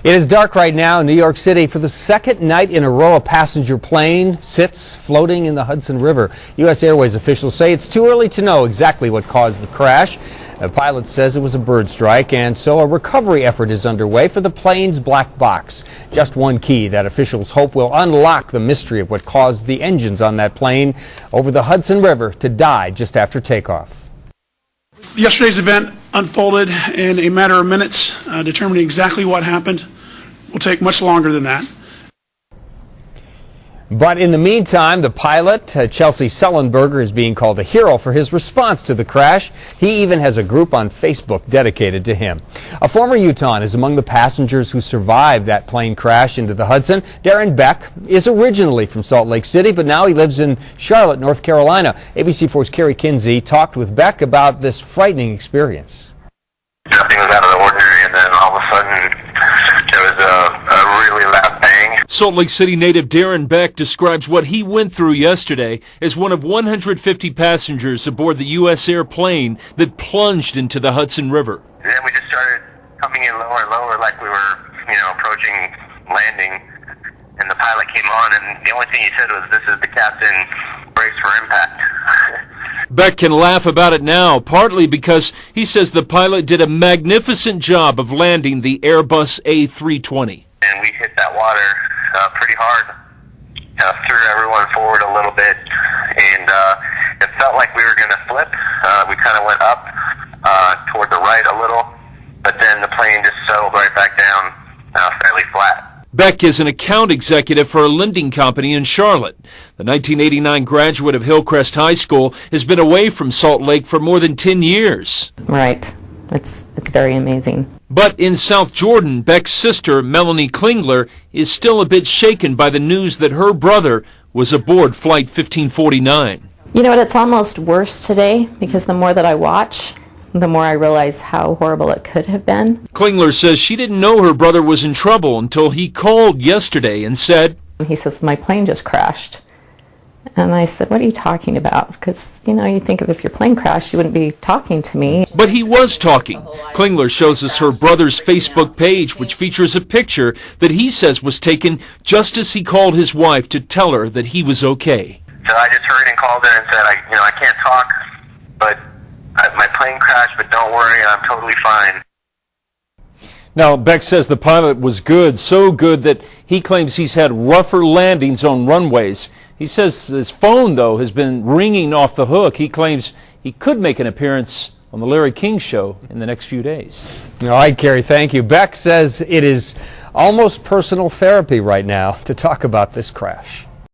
It is dark right now in New York City. For the second night in a row, a passenger plane sits floating in the Hudson River. U.S. Airways officials say it's too early to know exactly what caused the crash. The pilot says it was a bird strike, and so a recovery effort is underway for the plane's black box. Just one key that officials hope will unlock the mystery of what caused the engines on that plane over the Hudson River to die just after takeoff. Yesterday's event unfolded in a matter of minutes. Determining exactly what happened will take much longer than that. But in the meantime, the pilot, Chelsea Sullenberger, is being called a hero for his response to the crash. He even has a group on Facebook dedicated to him. A former Utahn is among the passengers who survived that plane crash into the Hudson. Darren Beck is originally from Salt Lake City, but now he lives in Charlotte, North Carolina. ABC4's Kerry Kinsey talked with Beck about this frightening experience. Nothing was out of the ordinary, and then all of a sudden there was a really loud bang. Salt Lake City native Darren Beck describes what he went through yesterday as one of 150 passengers aboard the U.S. airplane that plunged into the Hudson River. And then we just started coming in lower and lower like we were, approaching landing. And the pilot came on, and the only thing he said was, "This is the captain, brace for impact." Beck can laugh about it now, partly because he says the pilot did a magnificent job of landing the Airbus A320. And we hit that water pretty hard, threw everyone forward a little bit, and it felt like we were going to flip. We kind of went up toward the right a little, but then the plane just settled right back down, fairly flat. Beck is an account executive for a lending company in Charlotte. The 1989 graduate of Hillcrest High School has been away from Salt Lake for more than 10 years. Right. It's very amazing. But in South Jordan, Beck's sister, Melanie Klingler, is still a bit shaken by the news that her brother was aboard Flight 1549. You know what, it's almost worse today because the more that I watch, the more I realize how horrible it could have been. Klingler says she didn't know her brother was in trouble until he called yesterday and said, he says, "My plane just crashed." And I said, "What are you talking about?" Because, you think of if your plane crashed, you wouldn't be talking to me. But he was talking. Klingler shows us her brother's Facebook page, which features a picture that he says was taken just as he called his wife to tell her that he was okay. So I just hurried and called her and said, I can't talk, but my plane crashed, but don't worry, I'm totally fine. Now, Beck says the pilot was good, so good that he claims he's had rougher landings on runways. He says his phone, though, has been ringing off the hook. He claims he could make an appearance on the Larry King Show in the next few days. All right, Kerry, thank you. Beck says it is almost personal therapy right now to talk about this crash.